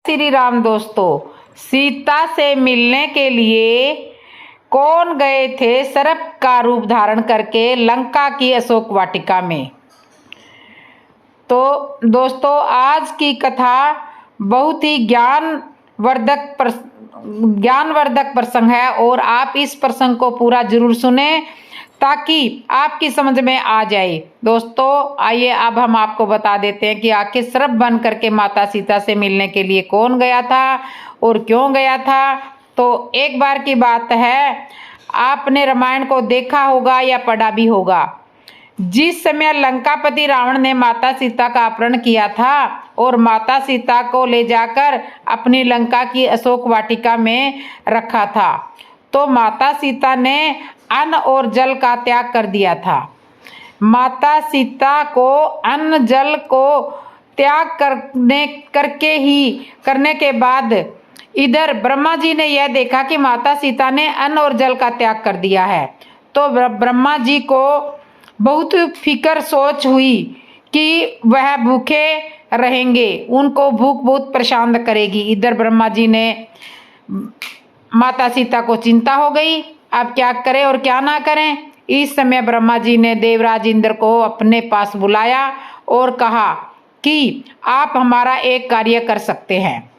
श्री राम दोस्तों, सीता से मिलने के लिए कौन गए थे सर्प का रूप धारण करके लंका की अशोक वाटिका में। तो दोस्तों, आज की कथा बहुत ही ज्ञानवर्धक प्रसंग है और आप इस प्रसंग को पूरा जरूर सुने ताकि आपकी समझ में आ जाए। दोस्तों आइए अब हम आपको बता देते हैं कि आखिर सर्प बन करके माता सीता से मिलने के लिए कौन गया था और क्यों गया था। तो एक बार की बात है, आपने रामायण को देखा होगा या पढ़ा भी होगा। जिस समय लंकापति रावण ने माता सीता का अपहरण किया था और माता सीता को ले जाकर अपनी लंका की अशोक वाटिका में रखा था, तो माता सीता ने अन्न और जल का त्याग कर दिया था। माता सीता को अन्न जल को त्याग करने के बाद इधर ब्रह्मा जी ने यह देखा कि माता सीता ने अन्न और जल का त्याग कर दिया है। तो ब्रह्मा जी को बहुत फिक्र सोच हुई कि वह भूखे रहेंगे, उनको भूख बहुत परेशान करेगी। इधर ब्रह्मा जी ने माता सीता को चिंता हो गई, अब क्या करें और क्या ना करें। इस समय ब्रह्मा जी ने देवराज इंद्र को अपने पास बुलाया और कहा कि आप हमारा एक कार्य कर सकते हैं।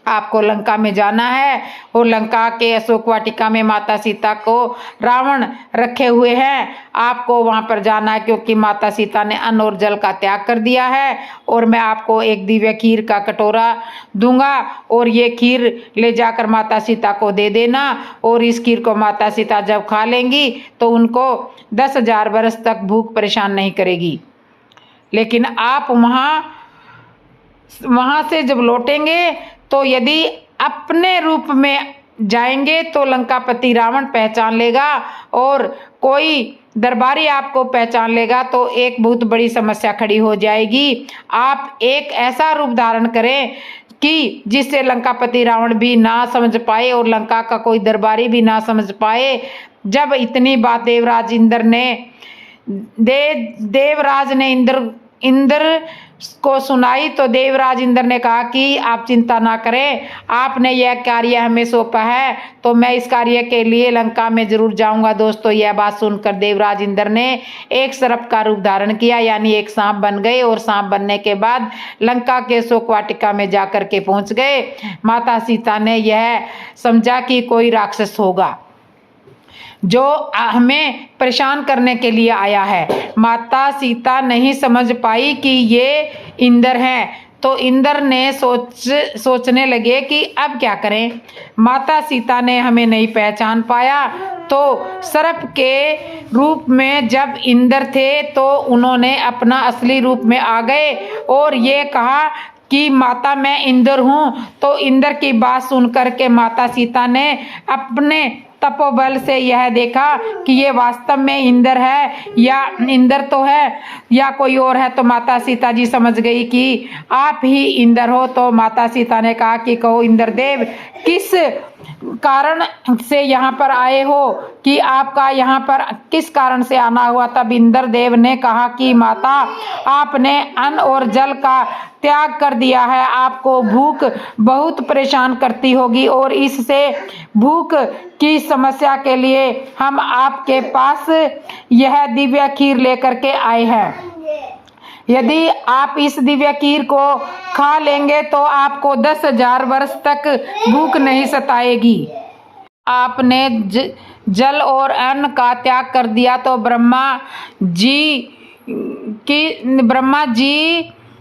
आपको लंका में जाना है और लंका के अशोक वाटिका में माता सीता को रावण रखे हुए हैं। आपको वहां पर जाना है क्योंकि माता सीता ने अन्न और जल का त्याग कर दिया है और मैं आपको एक दिव्य खीर का कटोरा दूंगा और ये खीर ले जाकर माता सीता को दे देना और इस खीर को माता सीता जब खा लेंगी तो उनको 10,000 वर्ष तक भूख परेशान नहीं करेगी। लेकिन आप वहां से जब लौटेंगे तो यदि अपने रूप में जाएंगे तो लंकापति रावण पहचान लेगा और कोई दरबारी आपको पहचान लेगा तो एक बहुत बड़ी समस्या खड़ी हो जाएगी। आप एक ऐसा रूप धारण करें कि जिससे लंकापति रावण भी ना समझ पाए और लंका का कोई दरबारी भी ना समझ पाए। जब इतनी बात देवराज ने इंद्र को सुनाई तो देवराज इंद्र ने कहा कि आप चिंता ना करें, आपने यह कार्य हमें सौंपा है तो मैं इस कार्य के लिए लंका में जरूर जाऊंगा। दोस्तों यह बात सुनकर देवराज इंद्र ने एक सर्प का रूप धारण किया, यानी एक सांप बन गए और सांप बनने के बाद लंका के अशोक वाटिका में जाकर के पहुंच गए। माता सीता ने यह समझा कि कोई राक्षस होगा जो हमें परेशान करने के लिए आया है। माता सीता नहीं समझ पाई कि ये इंद्र हैं, तो इंद्र ने सोचने लगे कि अब क्या करें। माता सीता ने हमें नहीं पहचान पाया तो सर्प के रूप में जब इंद्र थे तो उन्होंने अपना असली रूप में आ गए और ये कहा कि माता मैं इंद्र हूँ। तो इंद्र की बात सुनकर के माता सीता ने अपने तपोबल से यह देखा कि ये वास्तव में इंद्र है या इंद्र तो है या कोई और है। तो माता सीता जी समझ गई कि आप ही इंद्र हो। तो माता सीता ने कहा कि कहो इंद्रदेव, किस कारण से यहाँ पर आए हो, कि आपका यहाँ पर किस कारण से आना हुआ। तब इंद्रदेव ने कहा कि माता आपने अन्न और जल का त्याग कर दिया है, आपको भूख बहुत परेशान करती होगी और इससे भूख की समस्या के लिए हम आपके पास यह दिव्य खीर लेकर के आए हैं। यदि आप इस दिव्य खीर को खा लेंगे तो आपको 10,000 वर्ष तक भूख नहीं सताएगी। आपने जल और अन्न का त्याग कर दिया तो ब्रह्मा जी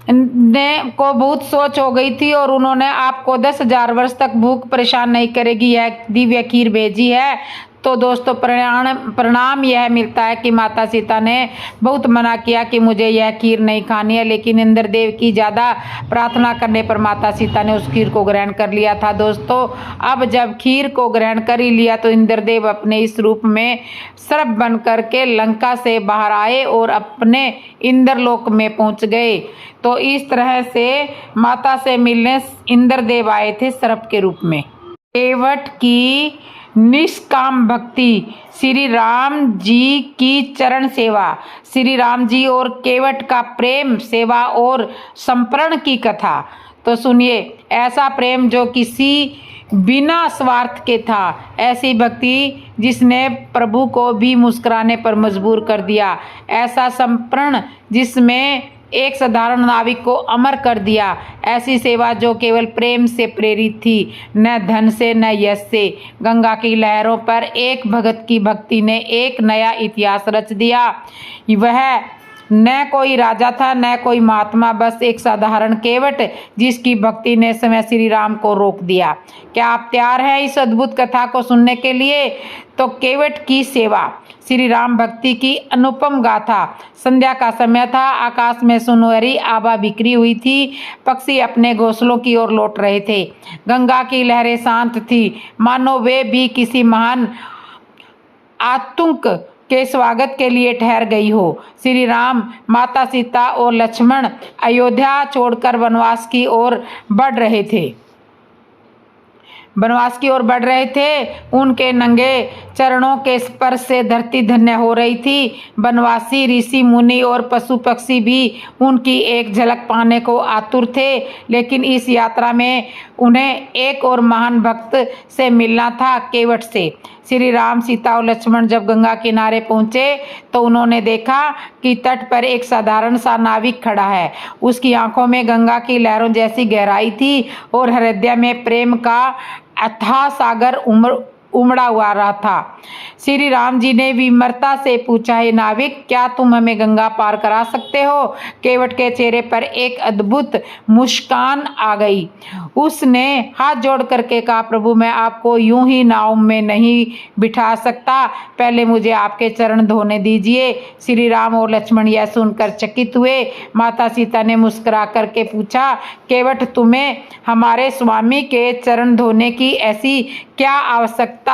ने को बहुत सोच हो गई थी और उन्होंने आपको 10,000 वर्ष तक भूख परेशान नहीं करेगी यह दिव्य खीर भेजी है। तो दोस्तों परिणाम यह मिलता है कि माता सीता ने बहुत मना किया कि मुझे यह खीर नहीं खानी है, लेकिन इंद्रदेव की ज़्यादा प्रार्थना करने पर माता सीता ने उस खीर को ग्रहण कर लिया था। दोस्तों अब जब खीर को ग्रहण कर ही लिया तो इंद्रदेव अपने इस रूप में सर्प बन करके लंका से बाहर आए और अपने इंद्रलोक में पहुंच गए। तो इस तरह से माता से मिलने इंद्रदेव आए थे सर्प के रूप में। केवट की निष्काम भक्ति, श्री राम जी की चरण सेवा, श्री राम जी और केवट का प्रेम, सेवा और समर्पण की कथा। तो सुनिए, ऐसा प्रेम जो किसी बिना स्वार्थ के था, ऐसी भक्ति जिसने प्रभु को भी मुस्कुराने पर मजबूर कर दिया, ऐसा समर्पण जिसमें एक साधारण नाविक को अमर कर दिया, ऐसी सेवा जो केवल प्रेम से प्रेरित थी, न धन से न यश से। गंगा की लहरों पर एक भगत की भक्ति ने एक नया इतिहास रच दिया। वह न कोई राजा था न कोई महात्मा, बस एक साधारण केवट जिसकी भक्ति ने स्वयं श्री राम को रोक दिया। क्या आप तैयार हैं इस अद्भुत कथा को सुनने के लिए? तो केवट की सेवा, श्री राम भक्ति की अनुपम गाथा। संध्या का समय था, आकाश में सुनहरी आभा बिखरी हुई थी, पक्षी अपने घोंसलों की ओर लौट रहे थे। गंगा की लहरें शांत थी, मानो वे भी किसी महान आतंक के स्वागत के लिए ठहर गई हो। श्री राम, माता सीता और लक्ष्मण अयोध्या छोड़कर वनवास की ओर बढ़ रहे थे। उनके नंगे चरणों के स्पर्श से धरती धन्य हो रही थी। वनवासी ऋषि मुनि और पशु पक्षी भी उनकी एक झलक पाने को आतुर थे, लेकिन इस यात्रा में उन्हें एक और महान भक्त से मिलना था, केवट से। श्री राम, सीता और लक्ष्मण जब गंगा किनारे पहुंचे तो उन्होंने देखा कि तट पर एक साधारण सा नाविक खड़ा है। उसकी आंखों में गंगा की लहरों जैसी गहराई थी और हृदय में प्रेम का अथाह सागर उमड़ा हुआ रहा था। श्री राम जी ने विनम्रता से पूछा, हे नाविक, क्या तुम हमें गंगा पार करा सकते हो? केवट के चेहरे पर एक अद्भुत मुस्कान आ गई। उसने हाथ जोड़ करके कहा, प्रभु, मैं आपको यूं ही नाव में नहीं बिठा सकता, पहले मुझे आपके चरण धोने दीजिए। श्री राम और लक्ष्मण यह सुनकर चकित हुए। माता सीता ने मुस्कुरा करके पूछा, केवट, तुम्हें हमारे स्वामी के चरण धोने की ऐसी क्या आवश्यकता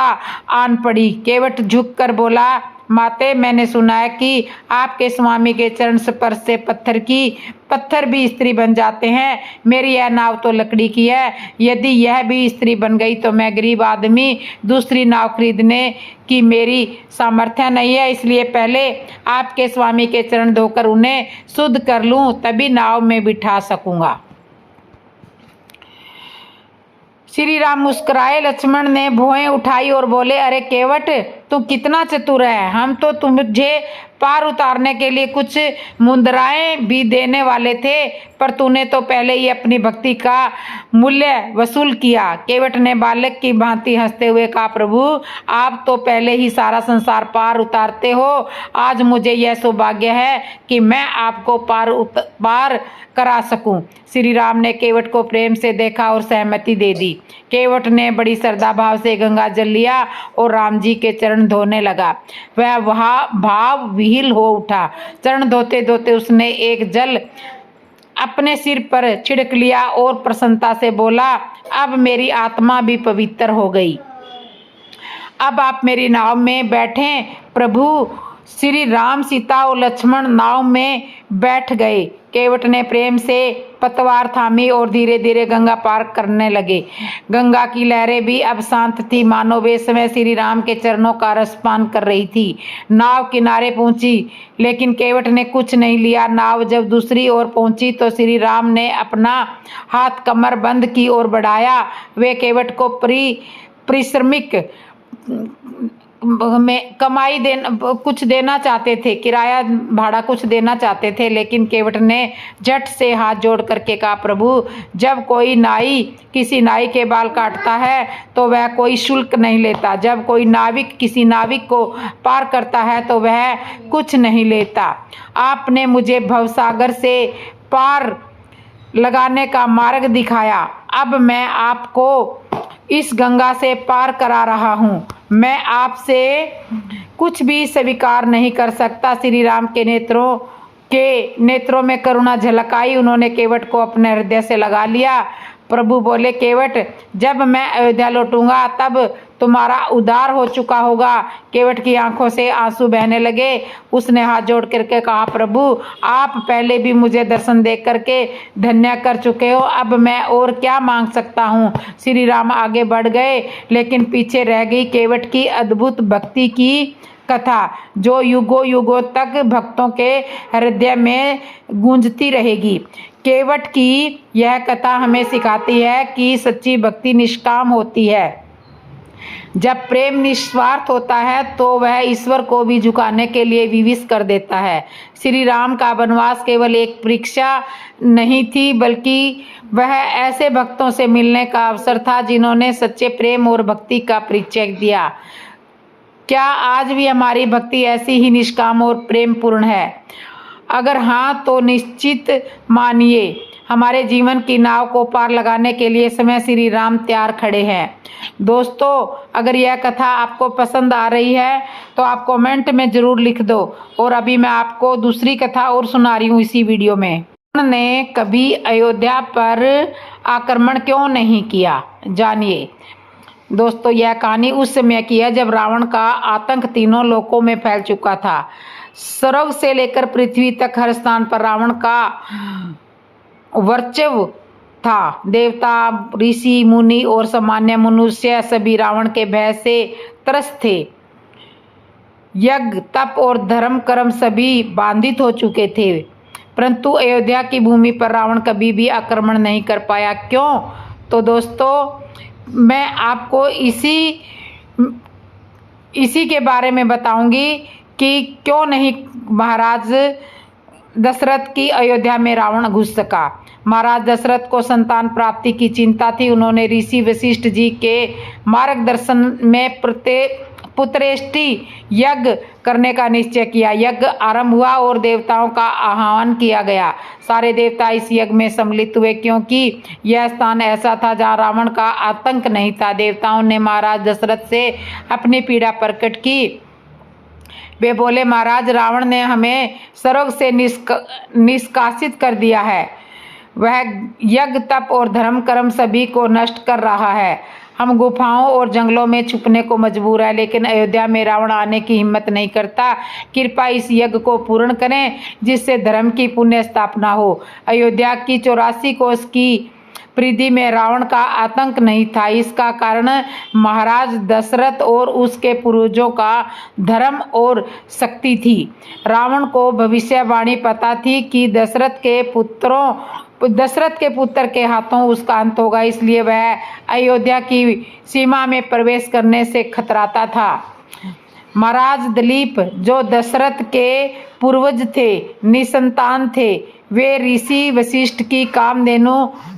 आन पड़ी? केवट झुककर बोला, माते, मैंने सुना है कि आपके स्वामी के चरण स्पर्श से पत्थर भी स्त्री बन जाते हैं। मेरी यह नाव तो लकड़ी की है, यदि यह भी स्त्री बन गई तो मैं गरीब आदमी, दूसरी नाव खरीदने की मेरी सामर्थ्य नहीं है, इसलिए पहले आपके स्वामी के चरण धोकर उन्हें शुद्ध कर लूं, तभी नाव में बिठा सकूंगा। श्री राम मुस्कुराए। लक्ष्मण ने भुएं उठाई और बोले, अरे केवट, तू कितना चतुर है। हम तो तुझे पार उतारने के लिए कुछ मुद्राएं भी देने वाले थे, पर तूने तो पहले ही अपनी भक्ति का मूल्य वसूल किया। केवट ने बालक की भांति हंसते हुए कहा, प्रभु, आप तो पहले ही सारा संसार पार उतारते हो। आज मुझे यह सौभाग्य है कि मैं आपको पार करा सकूं। श्री राम ने केवट को प्रेम से देखा और सहमति दे दी। केवट ने बड़ी श्रद्धा भाव से गंगा जल लिया और राम जी के चरण धोने लगा। वह भाव विहील हो उठा। चरण धोते धोते उसने एक जल अपने सिर पर छिड़क लिया और प्रसन्नता से बोला, अब मेरी आत्मा भी पवित्र हो गई। अब आप मेरी नाव में बैठें। प्रभु श्री राम, सीता और लक्ष्मण नाव में बैठ गए। केवट ने प्रेम से पतवार थामी और धीरे धीरे गंगा पार करने लगे। गंगा की लहरें भी अब शांत थी, मानो वे समय श्री राम के चरणों का रसपान कर रही थी। नाव किनारे पहुंची, लेकिन केवट ने कुछ नहीं लिया। नाव जब दूसरी ओर पहुंची तो श्री राम ने अपना हाथ कमर बंद की ओर बढ़ाया। वे केवट को परिश्रमिक में कमाई कुछ देना चाहते थे, किराया भाड़ा कुछ देना चाहते थे, लेकिन केवट ने झट से हाथ जोड़ करके कहा, प्रभु, जब कोई नाई किसी नाई के बाल काटता है तो वह कोई शुल्क नहीं लेता। जब कोई नाविक किसी नाविक को पार करता है तो वह कुछ नहीं लेता। आपने मुझे भवसागर से पार लगाने का मार्ग दिखाया, अब मैं आपको इस गंगा से पार करा रहा हूँ। मैं आपसे कुछ भी स्वीकार नहीं कर सकता। श्री राम के नेत्रों में करुणा झलक आई। उन्होंने केवट को अपने हृदय से लगा लिया। प्रभु बोले, केवट, जब मैं अयोध्या लौटूंगा तब तुम्हारा उद्धार हो चुका होगा। केवट की आंखों से आंसू बहने लगे। उसने हाथ जोड़ करके कहा, प्रभु, आप पहले भी मुझे दर्शन देख करके धन्य कर चुके हो, अब मैं और क्या मांग सकता हूँ। श्री राम आगे बढ़ गए, लेकिन पीछे रह गई केवट की अद्भुत भक्ति की कथा जो युगों युगों तक भक्तों के हृदय में गूंजती रहेगी। केवट की यह कथा हमें सिखाती है कि सच्ची भक्ति निष्काम होती है। जब प्रेम निस्वार्थ होता है तो वह ईश्वर को भी झुकाने के लिए विवश कर देता है। श्री राम का वनवास केवल एक परीक्षा नहीं थी, बल्कि वह ऐसे भक्तों से मिलने का अवसर था जिन्होंने सच्चे प्रेम और भक्ति का परिचय दिया। क्या आज भी हमारी भक्ति ऐसी ही निष्काम और प्रेम पूर्ण है? अगर हाँ, तो निश्चित मानिए हमारे जीवन की नाव को पार लगाने के लिए समय श्री राम तैयार खड़े हैं। दोस्तों, अगर यह कथा आपको पसंद आ रही है तो आप कमेंट में ज़रूर लिख दो। और अभी मैं आपको दूसरी कथा और सुना रही हूँ इसी वीडियो में। रावण ने कभी अयोध्या पर आक्रमण क्यों नहीं किया, जानिए। दोस्तों, यह कहानी उस समय की है जब रावण का आतंक तीनों लोकों में फैल चुका था। स्वर्ग से लेकर पृथ्वी तक हर स्थान पर रावण का वर्चस्व था। देवता, ऋषि, मुनि और सामान्य मनुष्य सभी रावण के भय से त्रस्त थे। यज्ञ, तप और धर्म कर्म सभी बाधित हो चुके थे, परंतु अयोध्या की भूमि पर रावण कभी भी आक्रमण नहीं कर पाया। क्यों? तो दोस्तों, मैं आपको इसी के बारे में बताऊंगी कि क्यों नहीं महाराज दशरथ की अयोध्या में रावण घुस सका। महाराज दशरथ को संतान प्राप्ति की चिंता थी। उन्होंने ऋषि वशिष्ठ जी के मार्गदर्शन में पुत्रेष्टि यज्ञ करने का निश्चय किया। यज्ञ आरंभ हुआ और देवताओं का आह्वान किया गया। सारे देवता इस यज्ञ में सम्मिलित हुए, क्योंकि यह स्थान ऐसा था जहाँ रावण का आतंक नहीं था। देवताओं ने महाराज दशरथ से अपनी पीड़ा प्रकट की। वे बोले, महाराज, रावण ने हमें स्वर्ग से निष्कासित कर दिया है। वह यज्ञ, तप और धर्म कर्म सभी को नष्ट कर रहा है। हम गुफाओं और जंगलों में छुपने को मजबूर है, लेकिन अयोध्या में रावण आने की हिम्मत नहीं करता। कृपया इस यज्ञ को पूर्ण करें जिससे धर्म की पुण्य स्थापना हो। अयोध्या की 84 कोस की परिधि में रावण का आतंक नहीं था। इसका कारण महाराज दशरथ और उसके पूर्वजों का धर्म और शक्ति थी। रावण को भविष्यवाणी पता थी कि दशरथ के पुत्र के हाथों उसका अंत होगा, इसलिए वह अयोध्या की सीमा में प्रवेश करने से खतराता था। महाराज दिलीप, जो दशरथ के पूर्वज थे, निसंतान थे। वे ऋषि वशिष्ठ की कामधेनु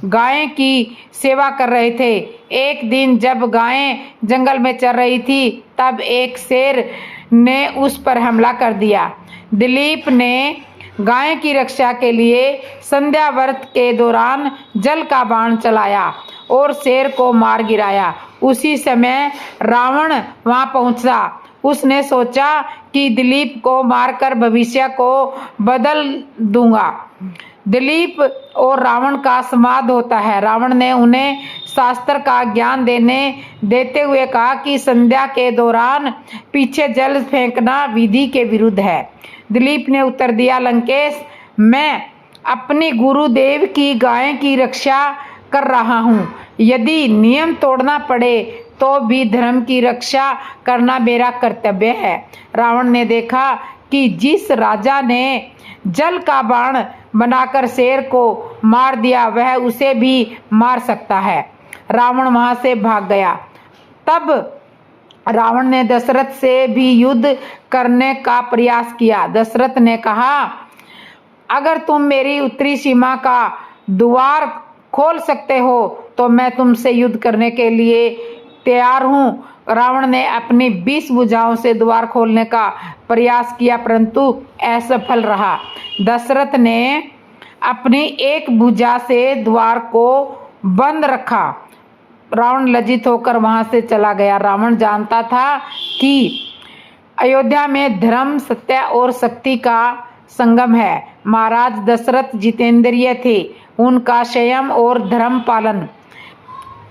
गाय की सेवा कर रहे थे। एक दिन जब गायें जंगल में चर रही थी, तब एक शेर ने उस पर हमला कर दिया। दिलीप ने गाय की रक्षा के लिए संध्या व्रत के दौरान जल का बाण चलाया और शेर को मार गिराया। उसी समय रावण वहां पहुंचा। उसने सोचा कि दिलीप को मारकर भविष्य को बदल दूंगा। दिलीप और रावण का संवाद होता है। रावण ने उन्हें शास्त्र का ज्ञान देते हुए कहा कि संध्या के दौरान पीछे जल फेंकना विधि के विरुद्ध है। दिलीप ने उत्तर दिया, लंकेश, मैं अपने गुरुदेव की गाय की रक्षा कर रहा हूँ। यदि नियम तोड़ना पड़े तो भी धर्म की रक्षा करना मेरा कर्तव्य है। रावण ने देखा कि जिस राजा ने जल का बाण बनाकर शेर को मार दिया, वह उसे भी मार सकता है। रावण वहां से भाग गया। तब रावण ने दशरथ से भी युद्ध करने का प्रयास किया। दशरथ ने कहा, अगर तुम मेरी उत्तरी सीमा का द्वार खोल सकते हो तो मैं तुमसे युद्ध करने के लिए तैयार हूँ। रावण ने अपनी 20 भुजाओं से द्वार खोलने का प्रयास किया, परंतु असफल रहा। दशरथ ने अपनी एक भुजा से द्वार को बंद रखा। रावण लज्जित होकर वहां से चला गया। रावण जानता था कि अयोध्या में धर्म, सत्य और शक्ति का संगम है। महाराज दशरथ जितेंद्रिय थे। उनका संयम और धर्म पालन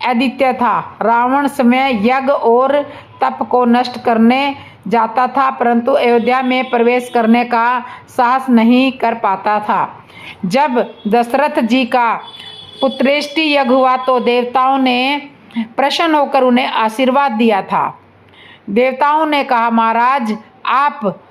अद्वितीय था। रावण समय यज्ञ और तप को नष्ट करने जाता था, परंतु अयोध्या में प्रवेश करने का साहस नहीं कर पाता था। जब दशरथ जी का पुत्रेष्टि यज्ञ हुआ तो देवताओं ने प्रसन्न होकर उन्हें आशीर्वाद दिया था। देवताओं ने कहा, महाराज, आप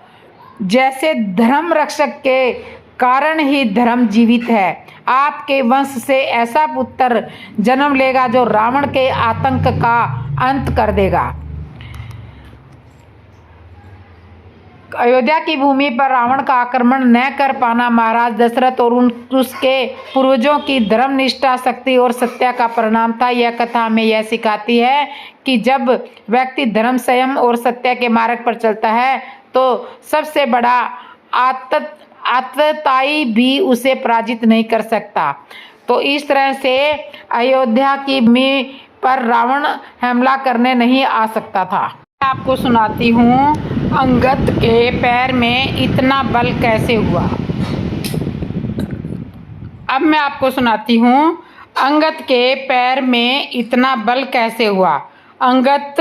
जैसे धर्म रक्षक के कारण ही धर्म जीवित है। आपके वंश से ऐसा पुत्र जन्म लेगा जो रावण के आतंक का अंत कर देगा। अयोध्या की भूमि पर रावण का आक्रमण न कर पाना महाराज दशरथ और उसके पूर्वजों की धर्मनिष्ठा, शक्ति और सत्या का परिणाम था। यह कथा हमें यह सिखाती है कि जब व्यक्ति धर्म, संयम और सत्य के मार्ग पर चलता है तो सबसे बड़ा आतताई भी उसे पराजित नहीं कर सकता। तो इस तरह से अयोध्या की भूमि पर रावण हमला करने नहीं आ सकता था। आपको सुनाती हूँ अंगद के पैर में इतना बल कैसे हुआ। अब मैं आपको सुनाती हूँ अंगद के पैर में इतना बल कैसे हुआ। अंगद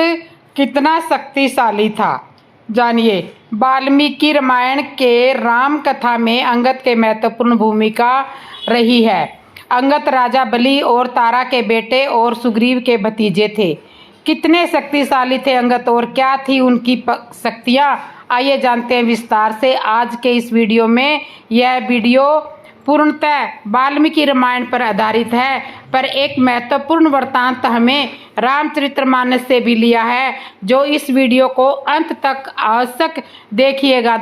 कितना शक्तिशाली था जानिए। वाल्मीकि रामायण के राम कथा में अंगद के महत्वपूर्ण भूमिका रही है। अंगद राजा बलि और तारा के बेटे और सुग्रीव के भतीजे थे। कितने शक्तिशाली थे अंगद और क्या थी उनकी शक्तियाँ, आइए जानते हैं विस्तार से आज के इस वीडियो में। यह वीडियो पूर्णतः वाल्मीकि रामायण पर आधारित है, पर एक महत्वपूर्ण वृत्तांत हमें रामचरितमानस से भी लिया है, जो इस वीडियो को अंत तक आवश्यक देखिएगा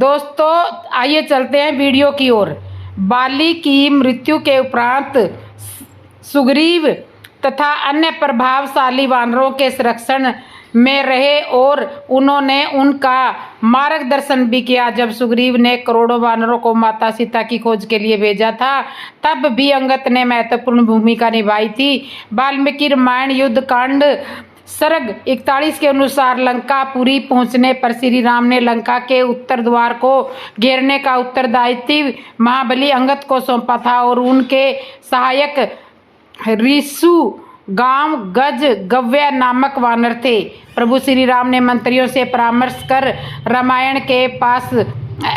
दोस्तों आइए चलते हैं वीडियो की ओर। बाली की मृत्यु के उपरांत सुग्रीव तथा अन्य प्रभावशाली वानरों के संरक्षण में रहे और उन्होंने उनका मार्गदर्शन भी किया। जब सुग्रीव ने करोड़ों वानरों को माता सीता की खोज के लिए भेजा था, तब भी अंगद ने महत्वपूर्ण भूमिका निभाई थी। वाल्मीकि रामायण युद्ध कांड सर्ग 41 के अनुसार लंकापुरी पहुंचने पर श्री राम ने लंका के उत्तर द्वार को घेरने का उत्तरदायित्व महाबली अंगद को सौंपा था और उनके सहायक ऋषु गांव गज गव्य नामक वानर थे। प्रभु श्री राम ने मंत्रियों से परामर्श कर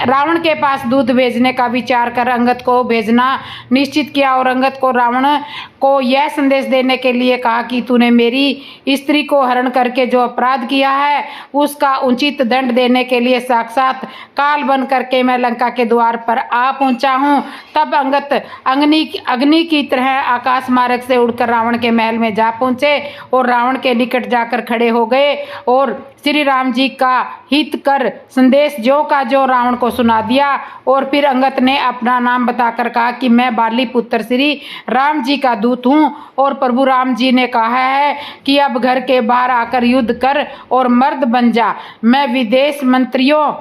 रावण के पास दूत भेजने का विचार कर अंगद को भेजना निश्चित किया और अंगद को रावण को यह संदेश देने के लिए कहा कि तूने मेरी स्त्री को हरण करके जो अपराध किया है उसका उचित दंड देने के लिए साक्षात काल बन करके मैं लंका के द्वार पर आ पहुंचा हूं। तब अंगद अग्नि की तरह आकाश मार्ग से उड़कर रावण के महल में जा पहुंचे और रावण के निकट जाकर खड़े हो गए और श्री राम जी का हित कर संदेश जो का जो रावण को सुना दिया। और फिर अंगद ने अपना नाम बताकर कहा कि मैं बाली पुत्र श्री राम जी का दूत हूँ और प्रभु राम जी ने कहा है कि अब घर के बाहर आकर युद्ध कर और मर्द बन जा। मैं विदेश मंत्रियों,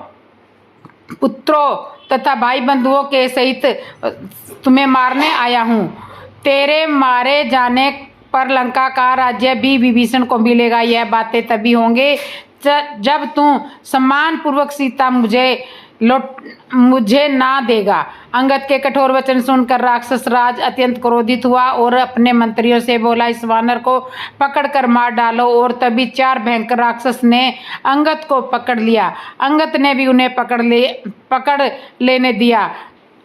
पुत्रों तथा भाई बंधुओं के सहित तुम्हें मारने आया हूँ। तेरे मारे जाने पर लंका का राज्य भी विभीषण को मिलेगा। यह बातें तभी होंगे जब तू सम्मान पूर्वक सीता मुझे ना देगा। अंगद के कठोर वचन सुनकर राक्षस राज अत्यंत क्रोधित हुआ और अपने मंत्रियों से बोला, इस वानर को पकड़कर मार डालो। और तभी 4 भयंकर राक्षस ने अंगद को पकड़ लिया। अंगद ने भी उन्हें पकड़ लेने दिया।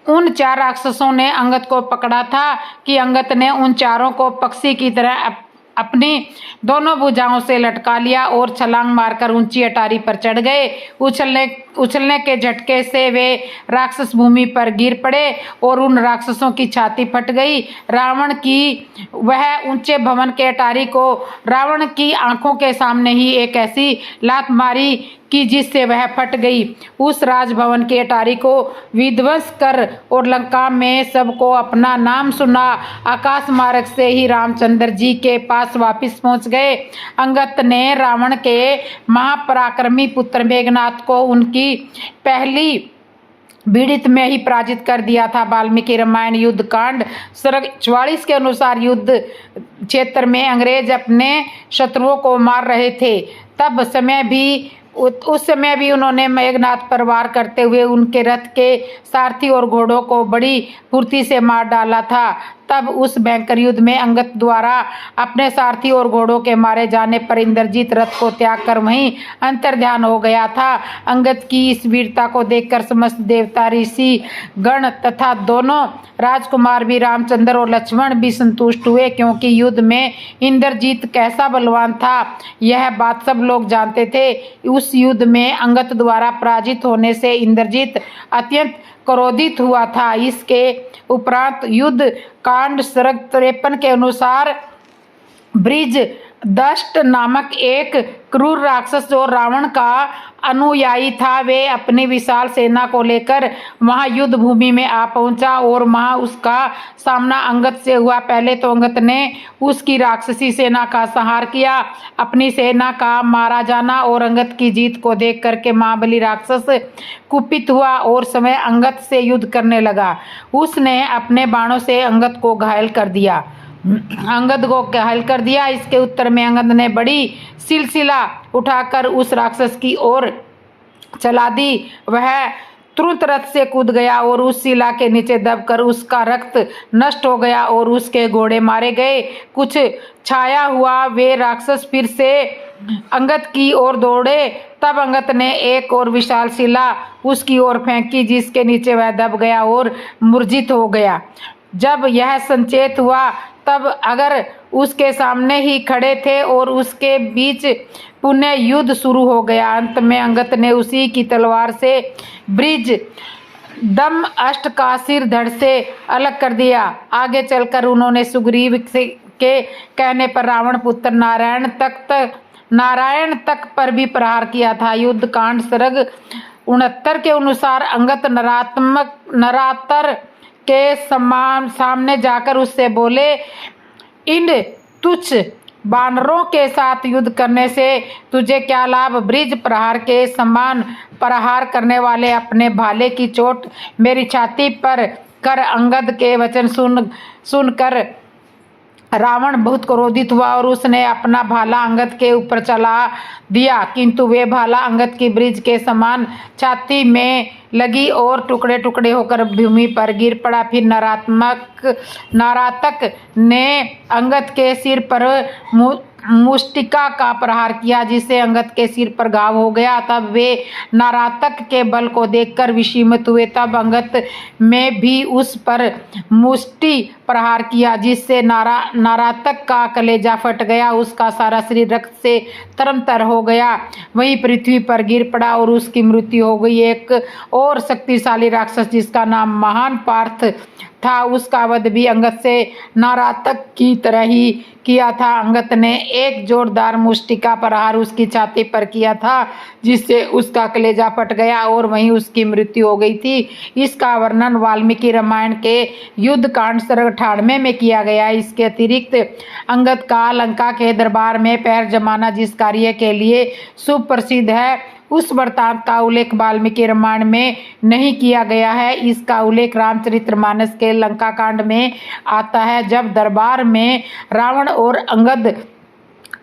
उन 4 राक्षसों ने अंगद को पकड़ा था कि अंगद ने उन चारों को पक्षी की तरह अपनी दोनों भुजाओं से लटका लिया और छलांग मारकर ऊंची अटारी पर चढ़ गए। उछलने के झटके से वे राक्षस भूमि पर गिर पड़े और उन राक्षसों की छाती फट गई। रावण की वह ऊंचे भवन के अटारी को रावण की आंखों के सामने ही एक ऐसी लात मारी कि जिससे वह फट गई। उस राजभवन के अटारी को विध्वंस कर और लंका में सबको अपना नाम सुना आकाश मार्ग से ही रामचंद्र जी के पास वापस पहुंच गए। अंगद ने रावण के महापराक्रमी पुत्र मेघनाथ को उनकी पहली पीड़ित में ही पराजित कर दिया था। वाल्मीकि रामायण युद्ध कांड सर्ग 44 के अनुसार युद्ध क्षेत्र में अंग्रेज अपने शत्रुओं को मार रहे थे। उस समय भी उन्होंने मेघनाथ पर वार करते हुए उनके रथ के सारथी और घोड़ों को बड़ी फुर्ती से मार डाला था। तब उस भयंकर युद्ध में अंगद द्वारा अपने सारथी और घोड़ों के मारे जाने पर इंद्रजीत रथ को त्याग कर वहीं अंतर्ध्यान हो गया था। अंगद की इस वीरता को देखकर समस्त देवता, ऋषि गण तथा दोनों राजकुमार भी, रामचंद्र और लक्ष्मण भी संतुष्ट हुए, क्योंकि युद्ध में इंद्रजीत कैसा बलवान था यह बात सब लोग जानते थे। उस युद्ध में अंगद द्वारा पराजित होने से इंद्रजीत अत्यंत क्रोधित हुआ था। इसके उपरांत युद्ध कांड सर्ग 53 के अनुसार ब्रिज दष्ट नामक एक क्रूर राक्षस जो रावण का अनुयायी था, वे अपनी विशाल सेना को लेकर वहां युद्ध भूमि में आ पहुंचा और वहां उसका सामना अंगद से हुआ। पहले तो अंगद ने उसकी राक्षसी सेना का संहार किया। अपनी सेना का मारा जाना और अंगद की जीत को देख करके महाबली राक्षस कुपित हुआ और समय अंगद से युद्ध करने लगा। उसने अपने बाणों से अंगद को घायल कर दिया। इसके उत्तर में अंगद ने बड़ी सिलसिला उठाकर उस राक्षस की ओर चला दी। वह तुरंत रथ से कूद गया और उस शिला के नीचे दबकर उसका रक्त नष्ट हो गया और उसके घोड़े मारे गए। कुछ छाया हुआ वे राक्षस फिर से अंगद की ओर दौड़े। तब अंगद ने एक और विशाल शिला उसकी ओर फेंकी, जिसके नीचे वह दब गया और मूर्छित हो गया। जब यह संचेत हुआ तब अगर उसके सामने ही खड़े थे और उसके बीच पुनः युद्ध शुरू हो गया। अंत में अंगद ने उसी की तलवार से ब्रिज दम अष्ट का सिर धड़ से अलग कर दिया। आगे चलकर उन्होंने सुग्रीव के कहने पर रावण पुत्र नारायण तक पर भी प्रहार किया था। युद्ध कांड सर्ग 69 के अनुसार अंगद नरातर के सामने जाकर उससे बोले, इन तुच्छ बानरों के साथ युद्ध करने से तुझे क्या लाभ? ब्रिज प्रहार के समान प्रहार करने वाले अपने भाले की चोट मेरी छाती पर कर। अंगद के वचन सुनकर रावण बहुत क्रोधित हुआ और उसने अपना भाला अंगद के ऊपर चला दिया, किंतु वे भाला अंगद की ब्रिज के समान छाती में लगी और टुकड़े टुकड़े होकर भूमि पर गिर पड़ा। फिर नारातक ने अंगद के सिर पर मुष्टिका का प्रहार किया, जिससे अंगद के सिर पर घाव हो गया। तब वे नारातक के बल को देखकर विस्मित हुए। तब अंगद में भी उस पर मुष्टि प्रहार किया, जिससे नारातक का कलेजा फट गया, उसका सारा शरीर रक्त से तरमतर हो गया, वहीं पृथ्वी पर गिर पड़ा और उसकी मृत्यु हो गई। एक और शक्तिशाली राक्षस जिसका नाम महान पार्थ था, उसका वध भी अंगद से नारातक की तरह ही किया था। अंगद ने एक जोरदार मुष्टिका प्रहार उसकी छाती पर किया था, जिससे उसका कलेजा फट गया और वहीं उसकी मृत्यु हो गई थी। इसका वर्णन वाल्मीकि रामायण के युद्ध कांड सर्ग 98 में किया गया। इसके अतिरिक्त अंगद का लंका के दरबार में पैर जमाना जिस कार्य के लिए सुप्रसिद्ध है, उस वृत्तांत का उल्लेख वाल्मीकि रामायण में नहीं किया गया है। इसका उल्लेख रामचरितमानस के लंका कांड में आता है। जब दरबार में रावण और अंगद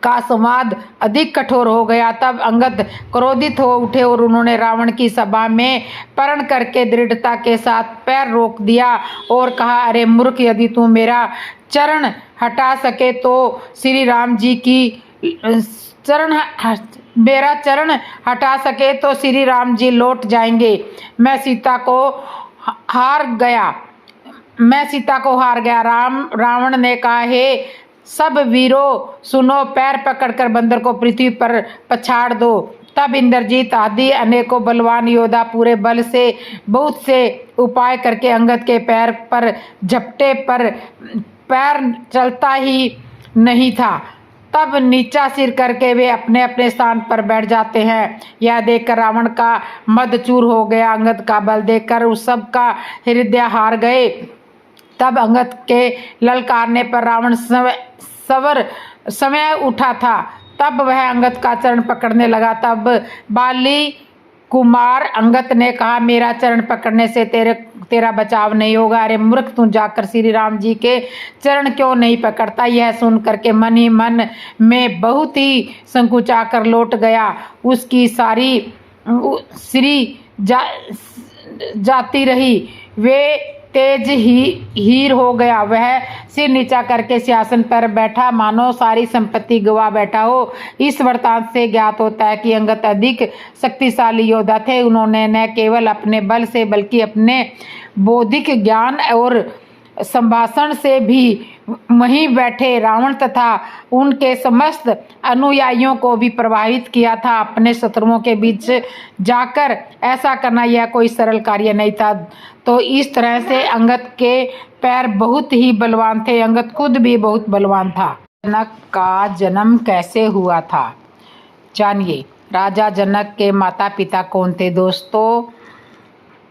का संवाद अधिक कठोर हो गया, तब अंगद क्रोधित हो उठे और उन्होंने रावण की सभा में प्रण करके दृढ़ता के साथ पैर रोक दिया और कहा, अरे मूर्ख, यदि तू मेरा चरण हटा सके तो श्री राम जी की मेरा चरण हटा सके तो श्री राम जी लौट जाएंगे। मैं सीता को हार गया। रावण ने कहा, हे सब वीरों सुनो, पैर पकड़कर बंदर को पृथ्वी पर पछाड़ दो। तब इंद्रजीत आदि अनेकों बलवान योद्धा पूरे बल से बहुत से उपाय करके अंगद के पैर पर झपटे पर पैर चलता ही नहीं था। तब नीचा सिर करके वे अपने अपने स्थान पर बैठ जाते हैं। यह देखकर रावण का मद चूर हो गया। अंगद का बल देखकर उस सब का हृदय हार गए। तब अंगद के ललकारने पर रावण समय उठा था। तब वह अंगद का चरण पकड़ने लगा। तब बाली कुमार अंगद ने कहा, मेरा चरण पकड़ने से तेरा बचाव नहीं होगा। अरे मूर्ख, तू जाकर श्री राम जी के चरण क्यों नहीं पकड़ता? यह सुन करके मन ही मन में बहुत ही संकुचा कर लौट गया। उसकी सारी श्री जाती रही। वे तेज ही हीर हो गया। वह सिर नीचा करके सिंहासन पर बैठा, मानो सारी संपत्ति गवा बैठा हो। इस वृत्तांत से ज्ञात होता है कि अंगद अधिक शक्तिशाली योद्धा थे। उन्होंने न केवल अपने बल से बल्कि अपने बौद्धिक ज्ञान और संभाषण से भी वहीं बैठे रावण तथा उनके समस्त अनुयायियों को भी प्रभावित किया था। अपने शत्रुओं के बीच जाकर ऐसा करना यह कोई सरल कार्य नहीं था। तो इस तरह से अंगद के पैर बहुत ही बलवान थे। अंगद खुद भी बहुत बलवान था। जनक का जन्म कैसे हुआ था, जानिए। राजा जनक के माता पिता कौन थे? दोस्तों,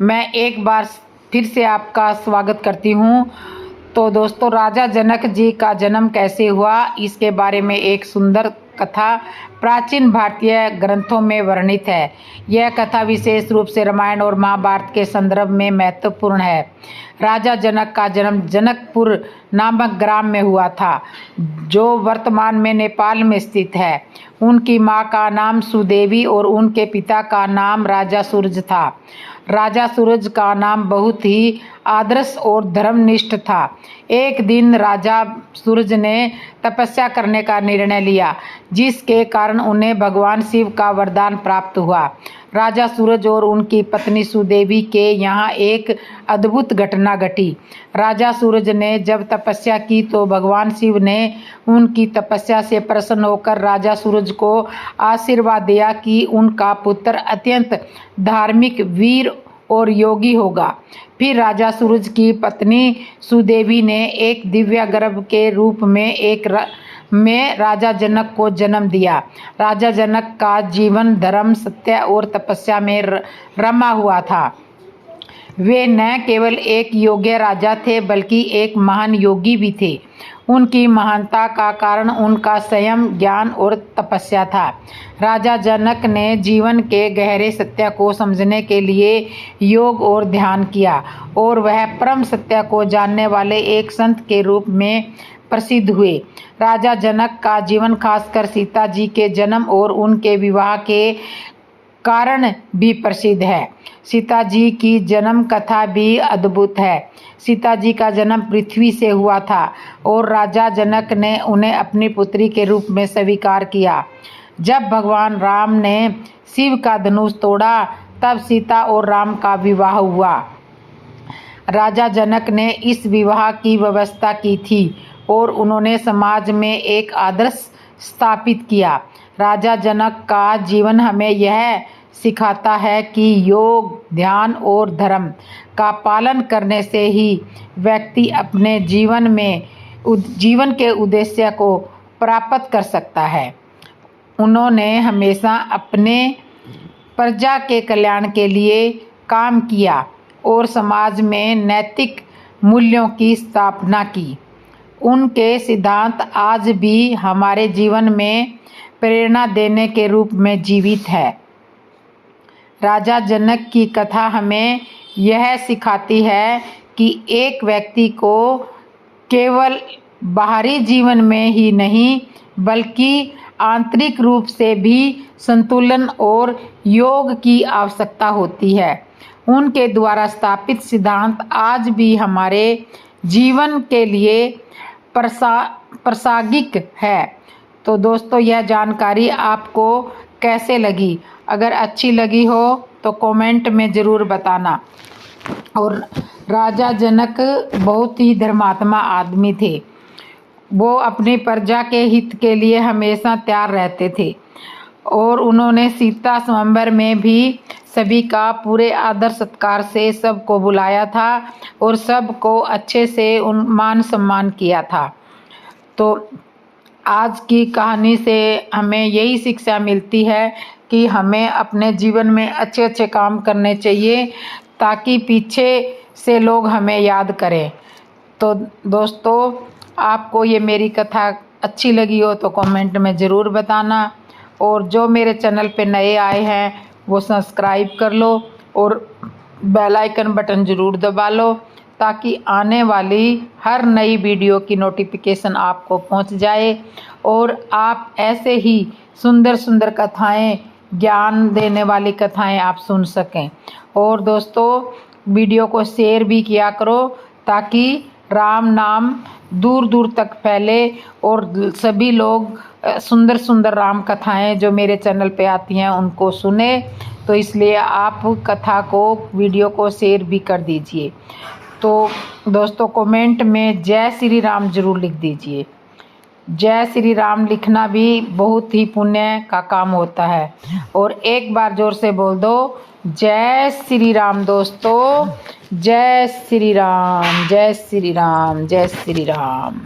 मैं एक बार फिर से आपका स्वागत करती हूँ। तो दोस्तों, राजा जनक जी का जन्म कैसे हुआ, इसके बारे में एक सुंदर कथा प्राचीन भारतीय ग्रंथों में वर्णित है। यह कथा विशेष रूप से रामायण और महाभारत के संदर्भ में महत्वपूर्ण है। राजा जनक का जन्म जनकपुर नामक ग्राम में हुआ था, जो वर्तमान में नेपाल में स्थित है। उनकी मां का नाम सुदेवी और उनके पिता का नाम राजा सूरज था। राजा सूरज का नाम बहुत ही आदर्श और धर्मनिष्ठ था। एक दिन राजा सूरज ने तपस्या करने का निर्णय लिया, जिसके कारण उन्हें भगवान शिव का वरदान प्राप्त हुआ। राजा सूरज और उनकी पत्नी सुदेवी के यहाँ एक अद्भुत घटना घटी। राजा सूरज ने जब तपस्या की तो भगवान शिव ने उनकी तपस्या से प्रसन्न होकर राजा सूरज को आशीर्वाद दिया कि उनका पुत्र अत्यंत धार्मिक, वीर और योगी होगा। फिर राजा सूरज की पत्नी सुदेवी ने एक दिव्य गर्भ के रूप में राजा जनक को जन्म दिया। राजा जनक का जीवन धर्म, सत्य और तपस्या में रमा हुआ था। वे न केवल एक योग्य राजा थे बल्कि एक महान योगी भी थे। उनकी महानता का कारण उनका संयम, ज्ञान और तपस्या था। राजा जनक ने जीवन के गहरे सत्य को समझने के लिए योग और ध्यान किया और वह परम सत्य को जानने वाले एक संत के रूप में प्रसिद्ध हुए। राजा जनक का जीवन खासकर सीता जी के जन्म और उनके विवाह के कारण भी प्रसिद्ध है। सीता जी की जन्म कथा भी अद्भुत है। सीता जी का जन्म पृथ्वी से हुआ था और राजा जनक ने उन्हें अपनी पुत्री के रूप में स्वीकार किया। जब भगवान राम ने शिव का धनुष तोड़ा तब सीता और राम का विवाह हुआ। राजा जनक ने इस विवाह की व्यवस्था की थी और उन्होंने समाज में एक आदर्श स्थापित किया। राजा जनक का जीवन हमें यह सिखाता है कि योग, ध्यान और धर्म का पालन करने से ही व्यक्ति अपने जीवन के उद्देश्य को प्राप्त कर सकता है। उन्होंने हमेशा अपने प्रजा के कल्याण के लिए काम किया और समाज में नैतिक मूल्यों की स्थापना की। उनके सिद्धांत आज भी हमारे जीवन में प्रेरणा देने के रूप में जीवित है। राजा जनक की कथा हमें यह सिखाती है कि एक व्यक्ति को केवल बाहरी जीवन में ही नहीं बल्कि आंतरिक रूप से भी संतुलन और योग की आवश्यकता होती है। उनके द्वारा स्थापित सिद्धांत आज भी हमारे जीवन के लिए प्रासंगिक है। तो दोस्तों, यह जानकारी आपको कैसे लगी? अगर अच्छी लगी हो तो कमेंट में ज़रूर बताना। और राजा जनक बहुत ही धर्मात्मा आदमी थे। वो अपनी प्रजा के हित के लिए हमेशा तैयार रहते थे और उन्होंने सीता स्वयंवर में भी सभी का पूरे आदर सत्कार से सबको बुलाया था और सबको अच्छे से मान सम्मान किया था। तो आज की कहानी से हमें यही शिक्षा मिलती है कि हमें अपने जीवन में अच्छे अच्छे काम करने चाहिए ताकि पीछे से लोग हमें याद करें। तो दोस्तों, आपको ये मेरी कथा अच्छी लगी हो तो कमेंट में ज़रूर बताना और जो मेरे चैनल पे नए आए हैं वो सब्सक्राइब कर लो और बेल आइकन बटन ज़रूर दबा लो ताकि आने वाली हर नई वीडियो की नोटिफिकेशन आपको पहुंच जाए और आप ऐसे ही सुंदर सुंदर कथाएं, ज्ञान देने वाली कथाएं आप सुन सकें। और दोस्तों, वीडियो को शेयर भी किया करो ताकि राम नाम दूर दूर तक फैले और सभी लोग सुंदर सुंदर राम कथाएं जो मेरे चैनल पे आती हैं उनको सुने। तो इसलिए आप कथा को वीडियो को शेयर भी कर दीजिए। तो दोस्तों कमेंट में जय श्री राम जरूर लिख दीजिए। जय श्री राम लिखना भी बहुत ही पुण्य का काम होता है। और एक बार जोर से बोल दो जय श्री राम दोस्तों, जय श्री राम, जय श्री राम, जय श्री राम।